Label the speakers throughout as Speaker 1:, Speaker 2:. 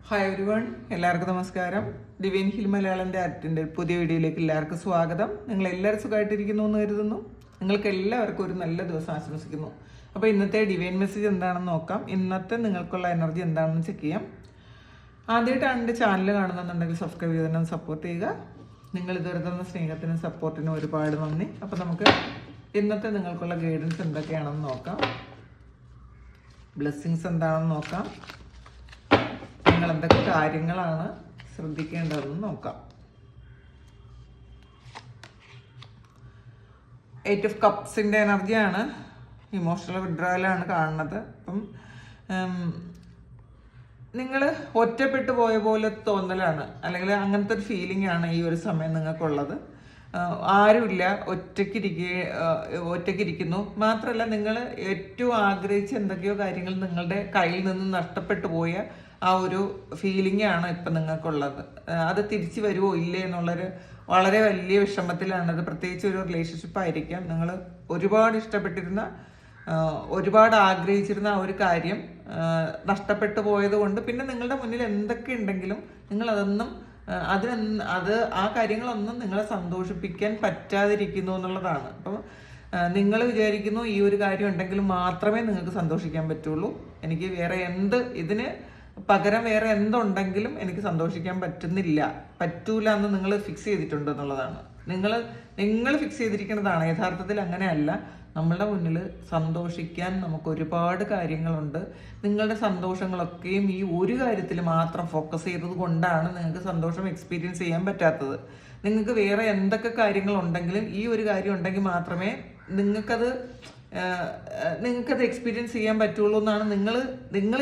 Speaker 1: Hi every one, എല്ലാവർക്കും നമസ്കാരം. Divine hill മലയാളൻ്റെ ആറ്റിൻ്റെ പുതിയ വീഡിയോയിലേക്ക് എല്ലാവർക്കും സ്വാഗതം. നിങ്ങൾ എല്ലാവരും സുഖമായിട്ടിരിക്കുന്നു എന്ന് കരുതുന്നു. നിങ്ങൾക്ക് എല്ലാവർക്കും ഒരു നല്ല ദിവസം ആശംസിക്കുന്നു. അപ്പോൾ ഇന്നത്തെ ഡിവൈൻ മെസ്സേജ് എന്താണെന്ന് നോക്കാം. ഇന്നത്തെ നിങ്ങൾക്കുള്ള എനർജി എന്താണെന്ന് ചെക്ക് ചെയ്യാം. ആദ്യമായിട്ടാണ് എൻ്റെ ചാനൽ കാണുന്നുണ്ടെങ്കിൽ സബ്സ്ക്രൈബ് ചെയ്ത് തന്നെ സപ്പോർട്ട് ചെയ്യുക. നിങ്ങൾ ഇതുവരെ തന്ന സ്നേഹത്തിനും സപ്പോർട്ടിനും ഒരുപാട് നന്ദി. അപ്പോൾ നമുക്ക് ഇന്നത്തെ നിങ്ങൾക്കുള്ള ഗൈഡൻസ് എന്തൊക്കെയാണെന്ന് നോക്കാം. ബ്ലെസ്സിങ്സ് എന്താണെന്ന് നോക്കാം. നിങ്ങൾ എന്തൊക്കെ കാര്യങ്ങളാണ് ശ്രദ്ധിക്കേണ്ടതെന്ന് നോക്കാം. 8 ഓഫ് കപ്സിൻ്റെ എനർജിയാണ്. ഇമോഷണൽ വിഡ്രോവലാണ് കാണുന്നത്. അപ്പം നിങ്ങൾ ഒറ്റപ്പെട്ടു പോയ പോലെ തോന്നലാണ്, അല്ലെങ്കിൽ അങ്ങനത്തെ ഒരു ഫീലിംഗ് ആണ് ഈ ഒരു സമയം നിങ്ങൾക്കുള്ളത്. ആരുമില്ല, ഒറ്റയ്ക്കിരിക്കുന്നു. മാത്രമല്ല, നിങ്ങൾ ഏറ്റവും ആഗ്രഹിച്ച എന്തൊക്കെയോ കാര്യങ്ങൾ നിങ്ങളുടെ കയ്യിൽ നിന്ന് നഷ്ടപ്പെട്ടു പോയ ആ ഒരു ഫീലിംഗ് ആണ് ഇപ്പം നിങ്ങൾക്കുള്ളത്. അത് തിരിച്ചു വരുമോ ഇല്ലേ എന്നുള്ളൊരു വളരെ വലിയ വിഷമത്തിലാണത്. പ്രത്യേകിച്ച് ഒരു റിലേഷൻഷിപ്പ് ആയിരിക്കാം. നിങ്ങൾ ഒരുപാട് ഇഷ്ടപ്പെട്ടിരുന്ന, ഒരുപാട് ആഗ്രഹിച്ചിരുന്ന ആ ഒരു കാര്യം നഷ്ടപ്പെട്ടു പോയത് കൊണ്ട് പിന്നെ നിങ്ങളുടെ മുന്നിൽ എന്തൊക്കെ ഉണ്ടെങ്കിലും നിങ്ങൾ ആ കാര്യങ്ങളൊന്നും നിങ്ങളെ സന്തോഷിപ്പിക്കാൻ പറ്റാതിരിക്കുന്നു എന്നുള്ളതാണ്. അപ്പം നിങ്ങൾ വിചാരിക്കുന്നു ഈ ഒരു കാര്യം ഉണ്ടെങ്കിൽ മാത്രമേ നിങ്ങൾക്ക് സന്തോഷിക്കാൻ പറ്റുള്ളൂ. എനിക്ക് ഇതിന് പകരം വേറെ എന്തുണ്ടെങ്കിലും എനിക്ക് സന്തോഷിക്കാൻ പറ്റൂല എന്ന് നിങ്ങൾ ഫിക്സ് ചെയ്തിട്ടുണ്ട് എന്നുള്ളതാണ്. നിങ്ങൾ ഫിക്സ് ചെയ്തിരിക്കുന്നതാണ്. യഥാർത്ഥത്തിൽ അങ്ങനെയല്ല. നമ്മളുടെ മുന്നിൽ സന്തോഷിക്കാൻ നമുക്ക് ഒരുപാട് കാര്യങ്ങളുണ്ട്. നിങ്ങളുടെ സന്തോഷങ്ങളൊക്കെയും ഈ ഒരു കാര്യത്തിൽ മാത്രം ഫോക്കസ് ചെയ്തത് കൊണ്ടാണ് നിങ്ങൾക്ക് സന്തോഷം എക്സ്പീരിയൻസ് ചെയ്യാൻ പറ്റാത്തത്. നിങ്ങൾക്ക് വേറെ എന്തൊക്കെ കാര്യങ്ങളുണ്ടെങ്കിലും ഈ ഒരു കാര്യം ഉണ്ടെങ്കിൽ മാത്രമേ നിങ്ങൾക്കത് എക്സ്പീരിയൻസ് ചെയ്യാൻ പറ്റുള്ളൂ എന്നാണ് നിങ്ങൾ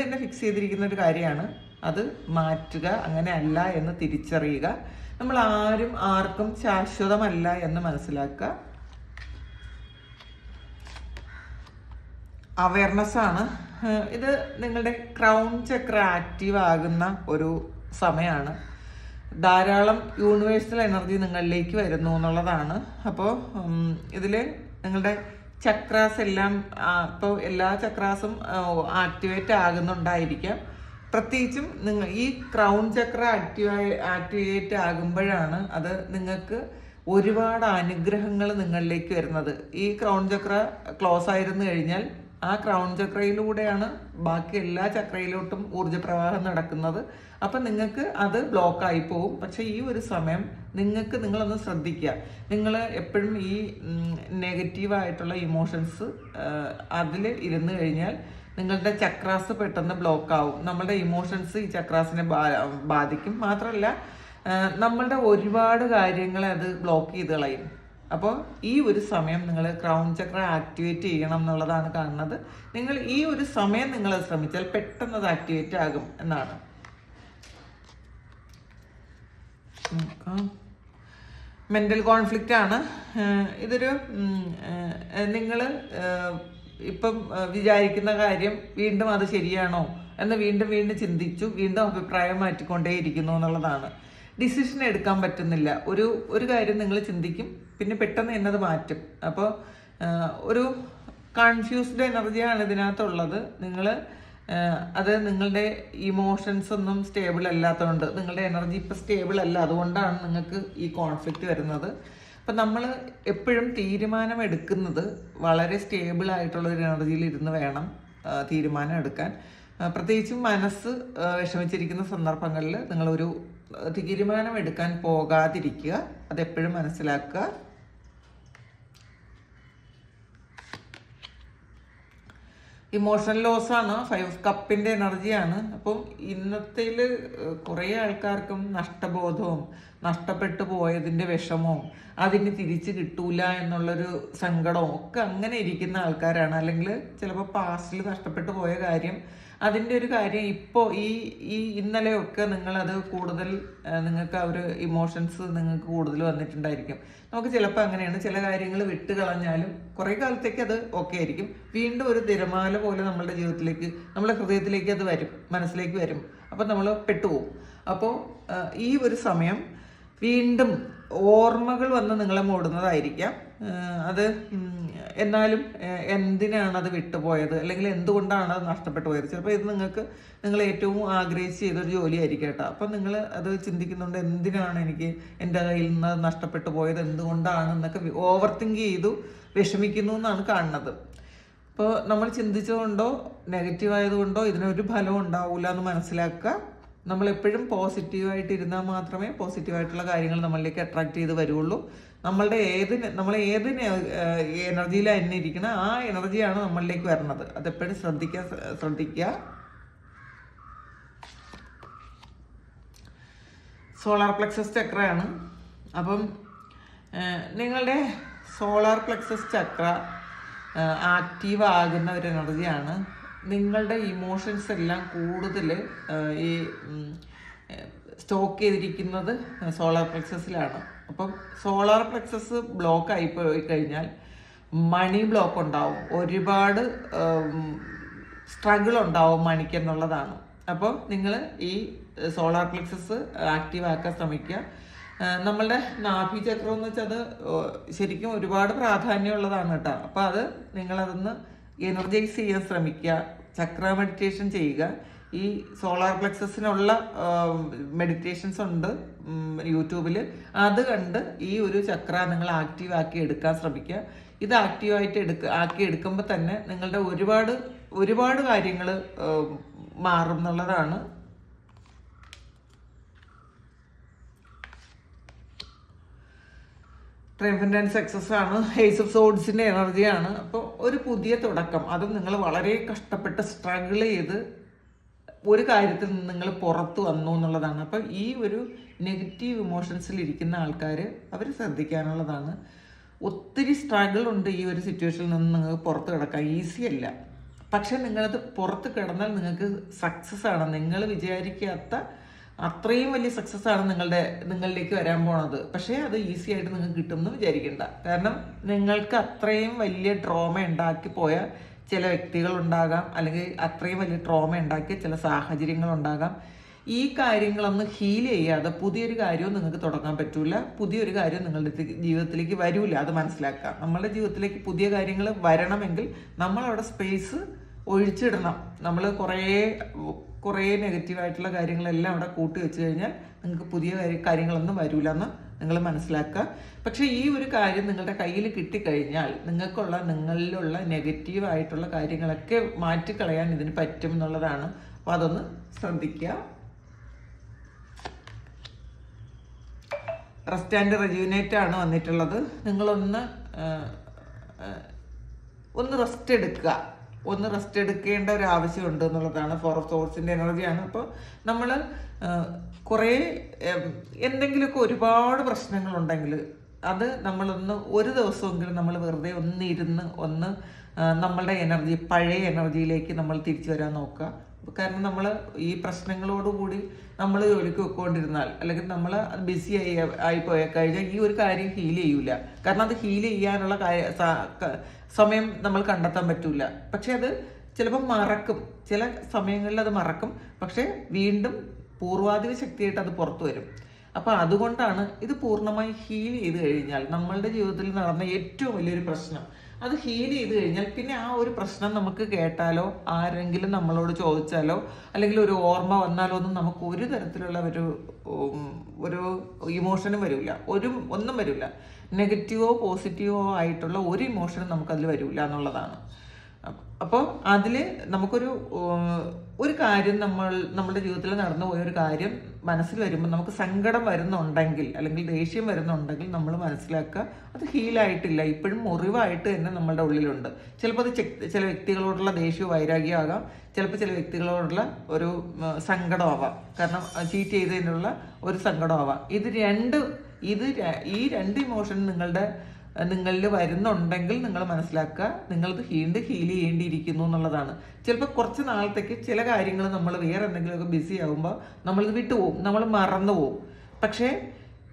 Speaker 1: തന്നെ ഫിക്സ് ചെയ്തിരിക്കുന്ന ഒരു കാര്യമാണ്. അത് മാറ്റുക. അങ്ങനെ അല്ല എന്ന് തിരിച്ചറിയുക. നമ്മൾ ആർക്കും ശാശ്വതമല്ല എന്ന് മനസ്സിലാക്കുക. അവയർനെസ് ആണ് ഇത്. നിങ്ങളുടെ ക്രൗൺ ചക്ര ആക്റ്റീവ് ആകുന്ന ഒരു സമയമാണ്. ധാരാളം യൂണിവേഴ്സൽ എനർജി നിങ്ങളിലേക്ക് വരുന്നു എന്നുള്ളതാണ്. അപ്പോൾ ഇതിൽ നിങ്ങളുടെ ചക്രാസ് എല്ലാം ഇപ്പോൾ എല്ലാ ചക്രാസും ആക്ടിവേറ്റ് ആകുന്നുണ്ടായിരിക്കാം. പ്രത്യേകിച്ചും ഈ ക്രൗൺ ചക്ര ആക്ടിവേറ്റ് ആകുമ്പോഴാണ് അത് നിങ്ങൾക്ക് ഒരുപാട് അനുഗ്രഹങ്ങൾ നിങ്ങളിലേക്ക് വരുന്നത്. ഈ ക്രൗൺ ചക്ര ക്ലോസ് ആയിരുന്നു കഴിഞ്ഞാൽ ആ ക്രൗൺ ചക്രയിലൂടെയാണ് ബാക്കി എല്ലാ ചക്രയിലോട്ടും ഊർജ്ജപ്രവാഹം നടക്കുന്നത്. അപ്പം നിങ്ങൾക്ക് അത് ബ്ലോക്കായി പോവും. പക്ഷെ ഈ ഒരു സമയം നിങ്ങളൊന്ന് ശ്രദ്ധിക്കുക. നിങ്ങൾ എപ്പോഴും ഈ നെഗറ്റീവായിട്ടുള്ള ഇമോഷൻസ് അതിൽ ഇരുന്ന് കഴിഞ്ഞാൽ നിങ്ങളുടെ ചക്രാസ് പെട്ടെന്ന് ബ്ലോക്ക് ആവും. നമ്മളുടെ ഇമോഷൻസ് ഈ ചക്രാസിനെ ബാധിക്കും. മാത്രമല്ല, നമ്മളുടെ ഒരുപാട് കാര്യങ്ങളെ അത് ബ്ലോക്ക് ചെയ്ത് കളയും. അപ്പോൾ ഈ ഒരു സമയം നിങ്ങൾ ക്രൗൺ ചക്ര ആക്ടിവേറ്റ് ചെയ്യണം എന്നുള്ളതാണ് കാണുന്നത്. നിങ്ങൾ ഈ ഒരു സമയം നിങ്ങൾ ശ്രമിച്ചാൽ പെട്ടെന്ന് അത് ആക്ടിവേറ്റ് ആകും എന്നാണ്. മെന്റൽ കോൺഫ്ലിക്റ്റ് ആണ് ഇതൊരു. നിങ്ങൾ ഇപ്പം വിചാരിക്കുന്ന കാര്യം വീണ്ടും അത് ശരിയാണോ എന്ന് വീണ്ടും ചിന്തിച്ചു, വീണ്ടും അഭിപ്രായം മാറ്റിക്കൊണ്ടേയിരിക്കുന്നു എന്നുള്ളതാണ്. ഡിസിഷൻ എടുക്കാൻ പറ്റുന്നില്ല. ഒരു കാര്യം നിങ്ങൾ ചിന്തിക്കും, പിന്നെ പെട്ടെന്ന് എന്നത് മാറ്റും. അപ്പോൾ ഒരു കൺഫ്യൂസ്ഡ് എനർജിയാണ് ഇതിനകത്തുള്ളത്. അത് നിങ്ങളുടെ ഇമോഷൻസ് ഒന്നും സ്റ്റേബിൾ അല്ലാത്തതുകൊണ്ട്, നിങ്ങളുടെ എനർജി ഇപ്പം സ്റ്റേബിൾ അല്ല, അതുകൊണ്ടാണ് നിങ്ങൾക്ക് ഈ കോൺഫ്ലിക്റ്റ് വരുന്നത്. അപ്പം നമ്മൾ എപ്പോഴും തീരുമാനം എടുക്കുന്നത് വളരെ സ്റ്റേബിൾ ആയിട്ടുള്ള ഒരു എനർജിയിൽ ഇരുന്ന് വേണം തീരുമാനം എടുക്കാൻ. പ്രത്യേകിച്ചും മനസ്സ് വിഷമിച്ചിരിക്കുന്ന സന്ദർഭങ്ങളിൽ നിങ്ങളൊരു തീരുമാനം എടുക്കാൻ പോകാതിരിക്കുക. അതെപ്പോഴും മനസ്സിലാക്കുക. ഇമോഷണൽ ലോസ് ആണ്. 5 ഓഫ് കപ്പിൻ്റെ എനർജിയാണ്. അപ്പം ഇന്നത്തേൽ കുറേ ആൾക്കാർക്കും നഷ്ടബോധവും നഷ്ടപ്പെട്ടു പോയതിൻ്റെ വിഷമവും അതിന് തിരിച്ച് കിട്ടൂല എന്നുള്ളൊരു സങ്കടവും ഒക്കെ അങ്ങനെ ഇരിക്കുന്ന ആൾക്കാരാണ്. അല്ലെങ്കിൽ ചിലപ്പോൾ പാസ്റ്റിൽ നഷ്ടപ്പെട്ടു പോയ കാര്യം, അതിൻ്റെ ഒരു കാര്യം ഇപ്പോൾ ഈ ഇന്നലെയൊക്കെ നിങ്ങളത് കൂടുതൽ, നിങ്ങൾക്ക് ആ ഒരു ഇമോഷൻസ് നിങ്ങൾക്ക് കൂടുതൽ വന്നിട്ടുണ്ടായിരിക്കും. നമുക്ക് ചിലപ്പോൾ അങ്ങനെയാണ്. ചില കാര്യങ്ങൾ വിട്ട് കളഞ്ഞാലും കുറേ കാലത്തേക്ക് അത് ഓക്കെ ആയിരിക്കും. വീണ്ടും ഒരു തിരമാല പോലെ നമ്മളുടെ ജീവിതത്തിലേക്ക്, നമ്മുടെ ഹൃദയത്തിലേക്ക് അത് വരും, മനസ്സിലേക്ക് വരും. അപ്പോൾ നമ്മൾ പെട്ടുപോകും. അപ്പോൾ ഈ ഒരു സമയം വീണ്ടും ഓർമ്മകൾ വന്ന് നിങ്ങളെ മൂടുന്നതായിരിക്കാം. അത് എന്നാലും എന്തിനാണ് അത് വിട്ടുപോയത്, അല്ലെങ്കിൽ എന്തുകൊണ്ടാണ് അത് നഷ്ടപ്പെട്ടു പോയത്. ചിലപ്പോൾ ഇത് നിങ്ങൾ ഏറ്റവും ആഗ്രഹിച്ച് ചെയ്തൊരു ജോലിയായിരിക്കും കേട്ടോ. അപ്പം നിങ്ങൾ അത് ചിന്തിക്കുന്നുണ്ട്, എന്തിനാണ് എനിക്ക് എൻ്റെ കയ്യിൽ നിന്ന് നഷ്ടപ്പെട്ടു പോയത്, എന്തുകൊണ്ടാണ് എന്നൊക്കെ ഓവർ തിങ്ക് ചെയ്തു വിഷമിക്കുന്നു എന്നാണ് കാണുന്നത്. അപ്പോൾ നമ്മൾ ചിന്തിച്ചതുകൊണ്ടോ നെഗറ്റീവ് ആയതുകൊണ്ടോ ഇതിനൊരു ഫലവും ഉണ്ടാവില്ല എന്ന് മനസ്സിലാക്കുക. നമ്മളെപ്പോഴും പോസിറ്റീവായിട്ട് ഇരുന്നാൽ മാത്രമേ പോസിറ്റീവായിട്ടുള്ള കാര്യങ്ങൾ നമ്മളിലേക്ക് അട്രാക്ട് ചെയ്ത് വരുള്ളൂ. നമ്മൾ ഏത് എനർജിയിലാണ് തന്നെ ഇരിക്കണം, ആ എനർജിയാണ് നമ്മളിലേക്ക് വരണത്. അതെപ്പോഴും ശ്രദ്ധിക്കുക. സോളാർ പ്ലെക്സസ് ചക്രയാണ്. അപ്പം നിങ്ങളുടെ സോളാർ പ്ലെക്സസ് ചക്ര ആക്റ്റീവ് ആകുന്ന ഒരു എനർജിയാണ്. നിങ്ങളുടെ ഇമോഷൻസ് എല്ലാം കൂടുതൽ ഈ സ്റ്റോക്ക് ചെയ്തിരിക്കുന്നത് സോളാർ പ്ലെക്സസിലാണ്. അപ്പം സോളാർ പ്ലെക്സസ് ബ്ലോക്ക് ആയി പോയി കഴിഞ്ഞാൽ മണി ബ്ലോക്ക് ഉണ്ടാവും, ഒരുപാട് സ്ട്രഗിൾ ഉണ്ടാവും മണിക്ക് എന്നുള്ളതാണ്. അപ്പോൾ നിങ്ങൾ ഈ സോളാർ പ്ലെക്സസ് ആക്റ്റീവ് ആക്കാൻ ശ്രമിക്കുക. നമ്മളുടെ നാഭി ചക്രം എന്ന് വെച്ചാൽ അത് ശരിക്കും ഒരുപാട് പ്രാധാന്യമുള്ളതാണ് കേട്ടോ. അപ്പോൾ അത് നിങ്ങളതൊന്ന് എനർജൈസ് ചെയ്യാൻ ശ്രമിക്കുക, ചക്ര മെഡിറ്റേഷൻ ചെയ്യുക. ഈ സോളാർ പ്ലെക്സസിനുള്ള മെഡിറ്റേഷൻസ് ഉണ്ട് യൂട്യൂബിൽ, അത് കണ്ട് ഈ ഒരു ചക്ര നിങ്ങൾ ആക്റ്റീവ് ആക്കി എടുക്കാൻ ശ്രമിക്കുക. ഇത് ആക്റ്റീവായിട്ട് ആക്കി എടുക്കുമ്പോൾ തന്നെ നിങ്ങളുടെ ഒരുപാട് കാര്യങ്ങൾ മാറും എന്നുള്ളതാണ്. ട്രയംഫന്റ് ആൻഡ് സക്സസ് ആണ്, ഏസ് ഓഫ് സോഡ്സിൻ്റെ എനർജിയാണ്. അപ്പോൾ ഒരു പുതിയ തുടക്കം, അതും നിങ്ങൾ വളരെ കഷ്ടപ്പെട്ട് സ്ട്രഗിൾ ചെയ്ത് ഒരു കാര്യത്തിൽ നിന്ന് നിങ്ങൾ പുറത്ത് വന്നു എന്നുള്ളതാണ്. അപ്പം ഈ ഒരു നെഗറ്റീവ് ഇമോഷൻസിൽ ഇരിക്കുന്ന ആൾക്കാർ അവർ ശ്രദ്ധിക്കാനുള്ളതാണ്. ഒത്തിരി സ്ട്രഗിൾ ഉണ്ട് ഈ ഒരു സിറ്റുവേഷനിൽ നിന്ന് നിങ്ങൾക്ക് പുറത്ത് കിടക്കാൻ, ഈസി അല്ല. പക്ഷെ നിങ്ങളത് പുറത്ത് കിടന്നാൽ നിങ്ങൾക്ക് സക്സസ് ആണ്. നിങ്ങൾ വിചാരിക്കാത്ത അത്രയും വലിയ സക്സസ് ആണ് നിങ്ങളിലേക്ക് വരാൻ പോണത്. പക്ഷേ അത് ഈസി ആയിട്ട് നിങ്ങൾക്ക് കിട്ടുമെന്ന് വിചാരിക്കണ്ട. കാരണം നിങ്ങൾക്ക് അത്രയും വലിയ ട്രോമ ഉണ്ടാക്കി പോയ ചില വ്യക്തികളുണ്ടാകാം, അല്ലെങ്കിൽ അത്രയും വലിയ ട്രോമ ഉണ്ടാക്കിയ ചില സാഹചര്യങ്ങളുണ്ടാകാം. ഈ കാര്യങ്ങളൊന്ന് ഹീൽ ചെയ്യാതെ പുതിയൊരു കാര്യവും നിങ്ങൾക്ക് തുടങ്ങാൻ പറ്റൂല, പുതിയൊരു കാര്യം നിങ്ങളുടെ ജീവിതത്തിലേക്ക് വരൂല. അത് മനസ്സിലാക്കുക. നമ്മളുടെ ജീവിതത്തിലേക്ക് പുതിയ കാര്യങ്ങൾ വരണമെങ്കിൽ നമ്മളവിടെ സ്പേസ് ഒഴിച്ചിടണം. നമ്മൾ കുറേ നെഗറ്റീവായിട്ടുള്ള കാര്യങ്ങളെല്ലാം അവിടെ കൂട്ടി വെച്ച് കഴിഞ്ഞാൽ നിങ്ങൾക്ക് പുതിയ കാര്യങ്ങളൊന്നും വരൂല എന്ന് നിങ്ങൾ മനസ്സിലാക്കുക. പക്ഷേ ഈ ഒരു കാര്യം നിങ്ങളുടെ കയ്യിൽ കിട്ടിക്കഴിഞ്ഞാൽ നിങ്ങളിലുള്ള നെഗറ്റീവായിട്ടുള്ള കാര്യങ്ങളൊക്കെ മാറ്റിക്കളയാൻ ഇതിന് പറ്റും എന്നുള്ളതാണ്. അപ്പോൾ അതൊന്ന് ശ്രദ്ധിക്കുക. റെസ്റ്റ് ആൻഡ് റെജുവിനേറ്റ് ആണ് വന്നിട്ടുള്ളത്. നിങ്ങളൊന്ന് റെസ്റ്റ് എടുക്കേണ്ട ഒരു ആവശ്യമുണ്ട് എന്നുള്ളതാണ്. ഫോർ ഓഫ് സോഴ്സിൻ്റെ എനർജിയാണ്. അപ്പോൾ നമ്മൾ കുറേ എന്തെങ്കിലുമൊക്കെ ഒരുപാട് പ്രശ്നങ്ങളുണ്ടെങ്കിൽ അത് നമ്മളൊന്ന് ഒരു ദിവസമെങ്കിലും നമ്മൾ വെറുതെ ഒന്ന് നമ്മളുടെ പഴയ എനർജിയിലേക്ക് നമ്മൾ തിരിച്ചു വരാൻ നോക്കുക. കാരണം നമ്മൾ ഈ പ്രശ്നങ്ങളോടുകൂടി നമ്മൾ ജോലിക്ക് വെക്കൊണ്ടിരുന്നാൽ, അല്ലെങ്കിൽ നമ്മൾ ബിസി ആയിപ്പോയി കഴിഞ്ഞാൽ ഈ ഒരു കാര്യം ഹീൽ ചെയ്യൂല. കാരണം അത് ഹീൽ ചെയ്യാനുള്ള സമയം നമ്മൾ കണ്ടെത്താൻ പറ്റൂല. പക്ഷെ അത് ചിലപ്പോൾ മറക്കും, ചില സമയങ്ങളിൽ അത് മറക്കും. പക്ഷെ വീണ്ടും പൂർവാധിക ശക്തിയായിട്ട് അത് പുറത്തു വരും. അപ്പം അതുകൊണ്ടാണ് ഇത് പൂർണ്ണമായി ഹീൽ ചെയ്ത് കഴിഞ്ഞാൽ, നമ്മളുടെ ജീവിതത്തിൽ നടന്ന ഏറ്റവും വലിയൊരു പ്രശ്നം അത് ഹീൽ ചെയ്ത് കഴിഞ്ഞാൽ പിന്നെ ആ ഒരു പ്രശ്നം നമുക്ക് കേട്ടാലോ ആരെങ്കിലും നമ്മളോട് ചോദിച്ചാലോ അല്ലെങ്കിൽ ഒരു ഓർമ്മ വന്നാലോ ഒന്നും നമുക്ക് ഒരു തരത്തിലുള്ള ഒരു ഇമോഷനും വരില്ല, ഒന്നും വരില്ല. നെഗറ്റീവോ പോസിറ്റീവോ ആയിട്ടുള്ള ഒരു ഇമോഷനും നമുക്കതിൽ വരില്ല എന്നുള്ളതാണ്. അപ്പോൾ അതിൽ ഒരു കാര്യം നമ്മുടെ ജീവിതത്തിൽ നടന്നു പോയ ഒരു കാര്യം മനസ്സിൽ വരുമ്പോൾ നമുക്ക് സങ്കടം വരുന്നുണ്ടെങ്കിൽ അല്ലെങ്കിൽ ദേഷ്യം വരുന്നുണ്ടെങ്കിൽ നമ്മൾ മനസ്സിലാക്കുക അത് ഹീലായിട്ടില്ല, ഇപ്പോഴും മുറിവായിട്ട് തന്നെ നമ്മളുടെ ഉള്ളിലുണ്ട്. ചിലപ്പോൾ അത് ചില വ്യക്തികളോടുള്ള ദേഷ്യവും വൈരാഗ്യമാകാം, ചിലപ്പോൾ ചില വ്യക്തികളോടുള്ള ഒരു സങ്കടമാവാം, കാരണം ചീറ്റ് ചെയ്തതിനുള്ള ഒരു സങ്കടമാവാം. ഈ രണ്ട് ഇമോഷൻ നിങ്ങളിൽ വരുന്നുണ്ടെങ്കിൽ നിങ്ങൾ മനസ്സിലാക്കുക നിങ്ങൾക്ക് ഹീൽ ചെയ്യേണ്ടിയിരിക്കുന്നു എന്നുള്ളതാണ്. ചിലപ്പോൾ കുറച്ച് നാളത്തേക്ക് ചില കാര്യങ്ങൾ നമ്മൾ വേറെ എന്തെങ്കിലുമൊക്കെ ബിസി ആകുമ്പോൾ നമ്മളിത് വിട്ടുപോകും, നമ്മൾ മറന്നു പോകും. പക്ഷേ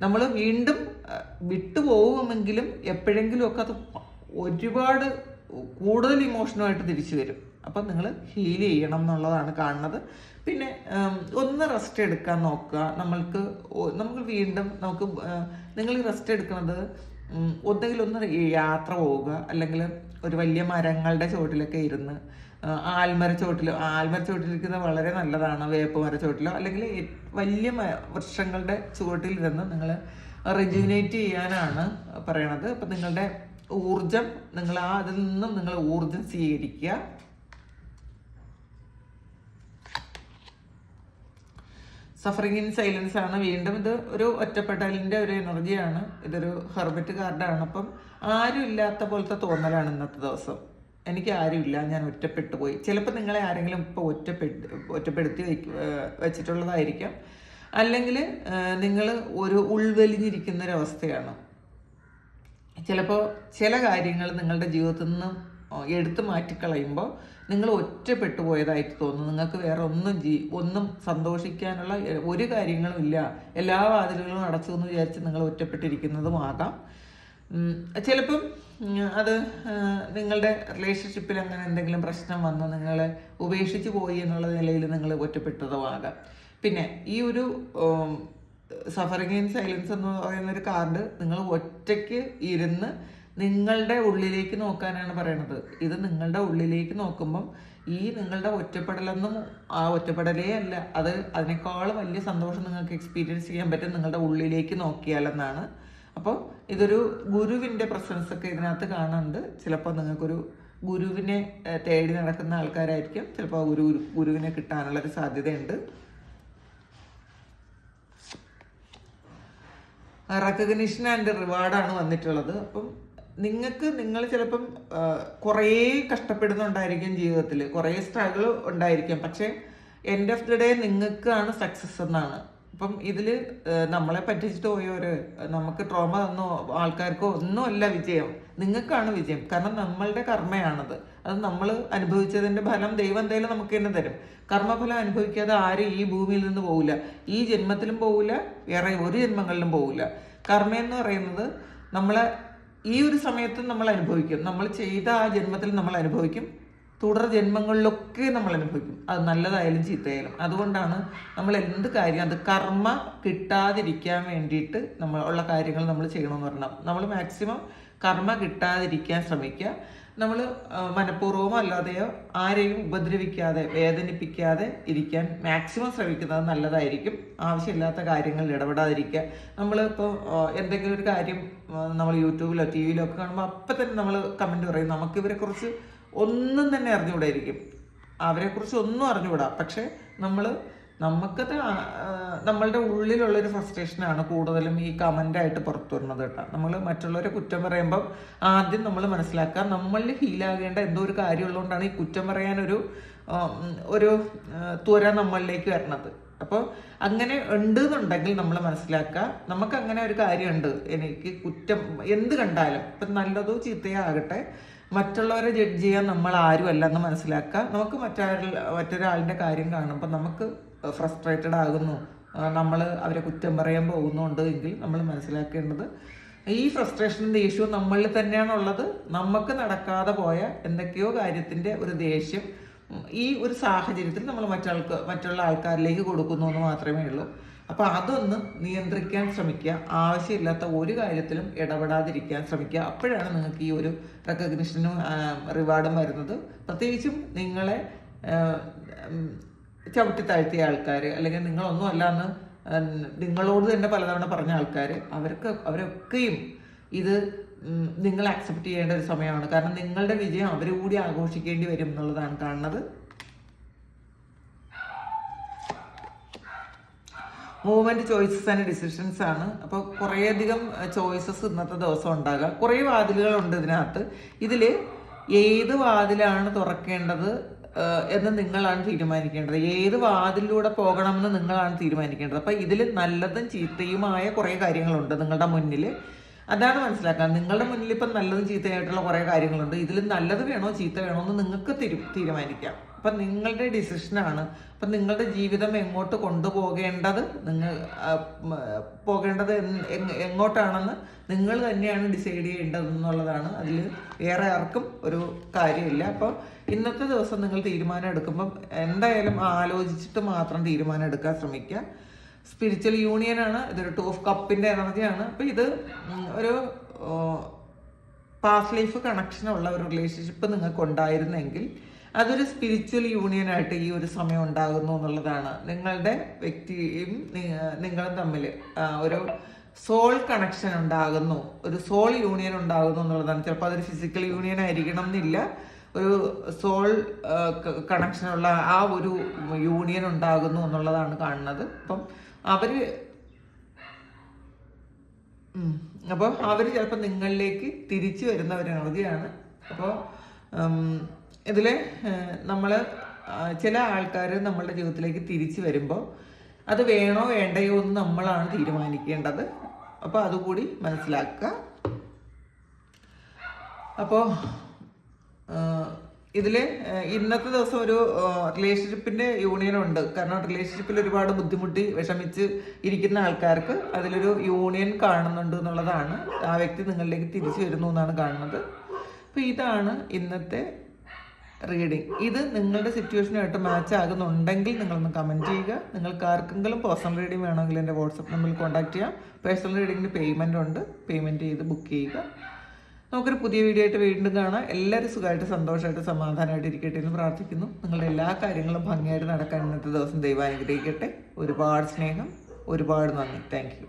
Speaker 1: നമ്മൾ വീണ്ടും വിട്ടുപോകുമെങ്കിലും എപ്പോഴെങ്കിലുമൊക്കെ അത് ഒരുപാട് കൂടുതൽ ഇമോഷനുമായിട്ട് തിരിച്ചു വരും. അപ്പം നിങ്ങൾ ഹീൽ ചെയ്യണം എന്നുള്ളതാണ് കാണുന്നത്. പിന്നെ ഒന്ന് റെസ്റ്റ് എടുക്കാൻ നോക്കുക. നമുക്ക് വീണ്ടും നിങ്ങൾ റെസ്റ്റ് എടുക്കുന്നത് ഒന്നുകിൽ ഒന്ന് യാത്ര പോവുക, അല്ലെങ്കിൽ ഒരു വലിയ മരങ്ങളുടെ ചുവട്ടിലൊക്കെ ഇരുന്ന് ആൽമര ചോട്ടിലിരിക്കുന്നത് വളരെ നല്ലതാണ്. വേപ്പ് മര ചോട്ടിലോ അല്ലെങ്കിൽ വലിയ വൃക്ഷങ്ങളുടെ ചുവട്ടിലിരുന്ന് നിങ്ങൾ റെജുവിനേറ്റ് ചെയ്യാനാണ് പറയണത്. അപ്പം നിങ്ങളുടെ ഊർജം അതിൽ നിന്നും നിങ്ങൾ ഊർജം സ്വീകരിക്കുക. സഫറിങ് ഇൻ സൈലൻസ് ആണ്. വീണ്ടും ഇത് ഒരു ഒറ്റപ്പെടലിന്റെ ഒരു എനർജിയാണ്. ഇതൊരു ഹെർബറ്റ് കാർഡാണ്. അപ്പം ആരും ഇല്ലാത്ത പോലത്തെ തോന്നലാണ് ഇന്നത്തെ ദിവസം. എനിക്ക് ആരുമില്ല, ഞാൻ ഒറ്റപ്പെട്ടു പോയി. ചിലപ്പോൾ നിങ്ങളെ ആരെങ്കിലും ഇപ്പോൾ ഒറ്റപ്പെടുത്തി വെച്ചിട്ടുള്ളതായിരിക്കാം, അല്ലെങ്കിൽ നിങ്ങൾ ഒരു ഉൾവലിഞ്ഞിരിക്കുന്നൊരവസ്ഥയാണ്. ചിലപ്പോൾ ചില കാര്യങ്ങൾ നിങ്ങളുടെ ജീവിതത്തിൽ നിന്ന് എടുത്തു മാറ്റിക്കളയുമ്പോൾ നിങ്ങൾ ഒറ്റപ്പെട്ടു പോയതായിട്ട് തോന്നുന്നു. നിങ്ങൾക്ക് വേറെ ഒന്നും സന്തോഷിക്കാനുള്ള ഒരു കാര്യങ്ങളും ഇല്ല, എല്ലാ വാതിലുകളും അടച്ചു എന്ന് വിചാരിച്ച് നിങ്ങൾ ഒറ്റപ്പെട്ടിരിക്കുന്നതുമാകാം. ചിലപ്പം അത് നിങ്ങളുടെ റിലേഷൻഷിപ്പിൽ അങ്ങനെ എന്തെങ്കിലും പ്രശ്നം വന്ന് നിങ്ങളെ ഉപേക്ഷിച്ച് പോയി എന്നുള്ള നിലയിൽ നിങ്ങൾ ഒറ്റപ്പെട്ടതുമാകാം. പിന്നെ ഈ ഒരു സഫറിങ് ഇൻ സൈലൻസ് എന്ന് പറയുന്ന ഒരു കാർഡ് നിങ്ങൾ ഒറ്റയ്ക്ക് ഇരുന്ന് നിങ്ങളുടെ ഉള്ളിലേക്ക് നോക്കാനാണ് പറയണത്. ഇത് നിങ്ങളുടെ ഉള്ളിലേക്ക് നോക്കുമ്പം ഈ നിങ്ങളുടെ ഒറ്റപ്പെടലൊന്നും ആ ഒറ്റപ്പെടലേ അല്ല, അതിനേക്കാളും വലിയ സന്തോഷം നിങ്ങൾക്ക് എക്സ്പീരിയൻസ് ചെയ്യാൻ പറ്റും നിങ്ങളുടെ ഉള്ളിലേക്ക് നോക്കിയാലെന്നാണ്. അപ്പോൾ ഇതൊരു ഗുരുവിൻ്റെ പ്രസൻസ് ഒക്കെ ഇതിനകത്ത് കാണുന്നുണ്ട്. ചിലപ്പോൾ നിങ്ങൾക്കൊരു ഗുരുവിനെ തേടി നടക്കുന്ന ആൾക്കാരായിരിക്കും, ചിലപ്പോൾ ഗുരുവിനെ കിട്ടാനുള്ളൊരു സാധ്യതയുണ്ട്. റെക്കഗ്നിഷൻ ആൻഡ് റിവാർഡാണ് വന്നിട്ടുള്ളത്. അപ്പം നിങ്ങൾ ചിലപ്പം കുറേ കഷ്ടപ്പെടുന്നുണ്ടായിരിക്കും, ജീവിതത്തിൽ കുറേ സ്ട്രഗിൾ ഉണ്ടായിരിക്കും, പക്ഷേ എൻഡ് ഓഫ് ദി ഡേ നിങ്ങൾക്കാണ് സക്സസ് എന്നാണ്. അപ്പം ഇതിൽ നമ്മളെ പറ്റിച്ചിട്ട് പോയവര്, നമുക്ക് ട്രോമ തന്നോ ആൾക്കാർക്കോ ഒന്നുമല്ല വിജയം, നിങ്ങൾക്കാണ് വിജയം. കാരണം നമ്മളുടെ കർമ്മയാണത്. അത് നമ്മൾ അനുഭവിച്ചതിൻ്റെ ഫലം ദൈവം എന്തായാലും നമുക്ക് തന്നെ തരും. കർമ്മഫലം അനുഭവിക്കാതെ ആരും ഈ ഭൂമിയിൽ നിന്ന് പോവില്ല, ഈ ജന്മത്തിലും പോവില്ല, വേറെ ഒരു ജന്മങ്ങളിലും പോവില്ല. കർമ്മ എന്ന് പറയുന്നത് നമ്മളെ ഈ ഒരു സമയത്തും നമ്മൾ അനുഭവിക്കും, നമ്മൾ ചെയ്ത ആ ജന്മത്തിൽ നമ്മൾ അനുഭവിക്കും, തുടർ ജന്മങ്ങളിലൊക്കെ നമ്മൾ അനുഭവിക്കും, അത് നല്ലതായാലും ചീത്തയായാലും. അതുകൊണ്ടാണ് നമ്മൾ എന്ത് കാര്യം അത് കർമ്മ കിട്ടാതിരിക്കാൻ വേണ്ടിയിട്ട് ഉള്ള കാര്യങ്ങൾ നമ്മൾ ചെയ്യണമെന്ന് പറഞ്ഞാൽ നമ്മൾ മാക്സിമം കർമ്മ കിട്ടാതിരിക്കാൻ ശ്രമിക്കുക. നമ്മൾ മനഃപൂർവ്വമോ അല്ലാതെയോ ആരെയും ഉപദ്രവിക്കാതെ വേദനിപ്പിക്കാതെ ഇരിക്കാൻ മാക്സിമം ശ്രമിക്കുന്നത് നല്ലതായിരിക്കും. ആവശ്യമില്ലാത്ത കാര്യങ്ങളിൽ ഇടപെടാതിരിക്കുക. നമ്മളിപ്പോൾ എന്തെങ്കിലും ഒരു കാര്യം നമ്മൾ യൂട്യൂബിലോ ടി വിയിലോ ഒക്കെ കാണുമ്പോൾ അപ്പം തന്നെ നമ്മൾ കമൻറ്റ് പറയും, നമുക്കിവരെക്കുറിച്ച് ഒന്നും തന്നെ അറിഞ്ഞുകൂടായിരിക്കും, അവരെക്കുറിച്ച് ഒന്നും അറിഞ്ഞുകൂടാ. പക്ഷെ നമുക്കത് നമ്മളുടെ ഉള്ളിലുള്ളൊരു ഫ്രസ്ട്രേഷനാണ് കൂടുതലും ഈ കമൻ്റായിട്ട് പുറത്തു വരുന്നത് കേട്ടോ. നമ്മൾ മറ്റുള്ളവരെ കുറ്റം പറയുമ്പം ആദ്യം നമ്മൾ മനസ്സിലാക്കുക നമ്മളിൽ ഹീലാകേണ്ട എന്തോ ഒരു കാര്യമുള്ളതുകൊണ്ടാണ് ഈ കുറ്റം പറയാനൊരു ത്വര നമ്മളിലേക്ക് വരണത്. അപ്പോൾ അങ്ങനെ ഉണ്ട് എന്നുണ്ടെങ്കിൽ നമ്മൾ മനസ്സിലാക്കുക നമുക്ക് അങ്ങനെ ഒരു കാര്യമുണ്ട്, എനിക്ക് കുറ്റം എന്ത് കണ്ടാലും ഇപ്പം നല്ലതോ ചീത്തയോ ആകട്ടെ മറ്റുള്ളവരെ ജഡ്ജ് ചെയ്യാൻ നമ്മൾ ആരും അല്ല എന്ന് മനസ്സിലാക്കുക. നമുക്ക് മറ്റൊരാളുടെ കാര്യം കാണുമ്പോൾ നമുക്ക് ഫ്രസ്ട്രേറ്റഡ് ആകുന്നു, നമ്മൾ അവരെ കുറ്റം പറയാൻ പോകുന്നുണ്ട് എങ്കിൽ നമ്മൾ മനസ്സിലാക്കേണ്ടത് ഈ ഫ്രസ്ട്രേഷനും ദേഷ്യവും നമ്മളിൽ തന്നെയാണുള്ളത്. നമുക്ക് നടക്കാതെ പോയ എന്തൊക്കെയോ കാര്യത്തിൻ്റെ ഒരു ദേഷ്യം ഈ ഒരു സാഹചര്യത്തിൽ നമ്മൾ മറ്റുള്ള ആൾക്കാരിലേക്ക് കൊടുക്കുന്നു എന്ന് മാത്രമേ ഉള്ളൂ. അപ്പോൾ അതൊന്ന് നിയന്ത്രിക്കാൻ ശ്രമിക്കുക. ആവശ്യമില്ലാത്ത ഒരു കാര്യത്തിലും ഇടപെടാതിരിക്കാൻ ശ്രമിക്കുക. അപ്പോഴാണ് നിങ്ങൾക്ക് ഈ ഒരു റെക്കഗ്നിഷനും റിവാർഡും വരുന്നത്. പ്രത്യേകിച്ചും നിങ്ങളെ ചവിട്ടി താഴ്ത്തിയ ആൾക്കാർ, അല്ലെങ്കിൽ നിങ്ങളൊന്നും അല്ലാന്ന് നിങ്ങളോട് തന്നെ പലതവണ പറഞ്ഞ ആൾക്കാർ, അവരൊക്കെയും ഇത് നിങ്ങൾ അക്സെപ്റ്റ് ചെയ്യേണ്ട ഒരു സമയമാണ്. കാരണം നിങ്ങളുടെ വിജയം അവർ കൂടി ആഘോഷിക്കേണ്ടി വരും എന്നുള്ളതാണ് കാണുന്നത്. മൂവ്മെന്റ്, ചോയ്സസ് ആൻഡ് ഡിസിഷൻസ് ആണ്. അപ്പോൾ കുറേയധികം ചോയ്സസ് ഇന്നത്തെ ദിവസം ഉണ്ടാകാം. കുറേ വാതിലുകളുണ്ട് ഇതിനകത്ത്. ഇതിൽ ഏത് വാതിലാണ് തുറക്കേണ്ടത് എന്ന് നിങ്ങളാണ് തീരുമാനിക്കേണ്ടത്. ഏത് വാതിലൂടെ പോകണമെന്ന് നിങ്ങളാണ് തീരുമാനിക്കേണ്ടത്. അപ്പം ഇതിൽ നല്ലതും ചീത്തയുമായ കുറേ കാര്യങ്ങളുണ്ട് നിങ്ങളുടെ മുന്നിൽ. അതാണ് മനസ്സിലാക്കാൻ. നിങ്ങളുടെ മുന്നിൽ ഇപ്പം നല്ലതും ചീത്തയായിട്ടുള്ള കുറേ കാര്യങ്ങളുണ്ട്. ഇതിൽ നല്ലത് വേണോ ചീത്ത വേണോ എന്ന് നിങ്ങൾക്ക് തീരുമാനിക്കാം. അപ്പം നിങ്ങളുടെ ഡിസിഷനാണ്. അപ്പം നിങ്ങളുടെ ജീവിതം എങ്ങോട്ട് കൊണ്ടുപോകേണ്ടത് എങ്ങോട്ടാണെന്ന് നിങ്ങൾ തന്നെയാണ് ഡിസൈഡ് ചെയ്യേണ്ടതെന്നുള്ളതാണ്. അതിൽ വേറെ ആർക്കും ഒരു കാര്യമില്ല. അപ്പോൾ ഇന്നത്തെ ദിവസം നിങ്ങൾ തീരുമാനം എടുക്കുമ്പം എന്തായാലും ആലോചിച്ചിട്ട് മാത്രം തീരുമാനം എടുക്കാൻ ശ്രമിക്കുക. സ്പിരിച്വൽ യൂണിയനാണ്. ഇതൊരു 2 ഓഫ് കപ്പിൻ്റെ എനർജിയാണ്. അപ്പോൾ ഇത് ഒരു പാസ്റ്റ് ലൈഫ് കണക്ഷനുള്ള ഒരു റിലേഷൻഷിപ്പ് നിങ്ങൾക്ക് ഉണ്ടായിരുന്നെങ്കിൽ അതൊരു സ്പിരിച്വൽ യൂണിയൻ ആയിട്ട് ഈ ഒരു സമയം ഉണ്ടാകുന്നു എന്നുള്ളതാണ്. നിങ്ങളുടെ വ്യക്തിയും നിങ്ങളും തമ്മിൽ ഒരു സോൾ കണക്ഷൻ ഉണ്ടാകുന്നു, ഒരു സോൾ യൂണിയൻ ഉണ്ടാകുന്നു എന്നുള്ളതാണ്. ചിലപ്പോൾ അതൊരു ഫിസിക്കൽ യൂണിയൻ ആയിരിക്കണം എന്നില്ല, ഒരു സോൾ കണക്ഷനുള്ള ആ ഒരു യൂണിയൻ ഉണ്ടാകുന്നു എന്നുള്ളതാണ് കാണുന്നത്. അപ്പം അവർ ചിലപ്പോൾ നിങ്ങളിലേക്ക് തിരിച്ചു വരുന്ന ഒരു എനർജിയാണ്. അപ്പോൾ ഇതിൽ നമ്മൾ ചില ആൾക്കാർ നമ്മളുടെ ജീവിതത്തിലേക്ക് തിരിച്ചു വരുമ്പോൾ അത് വേണോ വേണ്ടയോ എന്ന് നമ്മളാണ് തീരുമാനിക്കേണ്ടത്. അപ്പോൾ അതുകൂടി മനസ്സിലാക്കുക. അപ്പോൾ ഇതിൽ ഇന്നത്തെ ദിവസം ഒരു റിലേഷൻഷിപ്പിൻ്റെ യൂണിയനുണ്ട്. കാരണം റിലേഷൻഷിപ്പിൽ ഒരുപാട് ബുദ്ധിമുട്ടി വിഷമിച്ച് ഇരിക്കുന്ന ആൾക്കാർക്ക് അതിലൊരു യൂണിയൻ കാണുന്നുണ്ട് എന്നുള്ളതാണ്. ആ വ്യക്തി നിങ്ങളിലേക്ക് തിരിച്ചു വരുന്നു എന്നാണ് കാണുന്നത്. അപ്പോൾ ഇതാണ് ഇന്നത്തെ റീഡിങ്. ഇത് നിങ്ങളുടെ സിറ്റുവേഷനുമായിട്ട് മാച്ച് ആകുന്നുണ്ടെങ്കിൽ നിങ്ങളൊന്ന് കമൻറ്റ് ചെയ്യുക. നിങ്ങൾക്ക് ആർക്കെങ്കിലും പേഴ്സണൽ റീഡിങ് വേണമെങ്കിൽ എൻ്റെ വാട്സപ്പ് നമ്പറിൽ കോൺടാക്ട് ചെയ്യാം. പേഴ്സണൽ റീഡിങ്ങിന് പേയ്മെൻ്റ് ഉണ്ട്, പേയ്മെൻറ്റ് ചെയ്ത് ബുക്ക് ചെയ്യുക. നമുക്കൊരു പുതിയ വീഡിയോ ആയിട്ട് വീണ്ടും കാണാം. എല്ലാവരും സുഖമായിട്ട് സന്തോഷമായിട്ട് സമാധാനമായിട്ട് ഇരിക്കട്ടെ എന്ന് പ്രാർത്ഥിക്കുന്നു. നിങ്ങളുടെ എല്ലാ കാര്യങ്ങളും ഭംഗിയായിട്ട് നടക്കാൻ ഇന്നത്തെ ദിവസം ദൈവം അനുഗ്രഹിക്കട്ടെ. ഒരുപാട് സ്നേഹം, ഒരുപാട് നന്ദി. Thank you.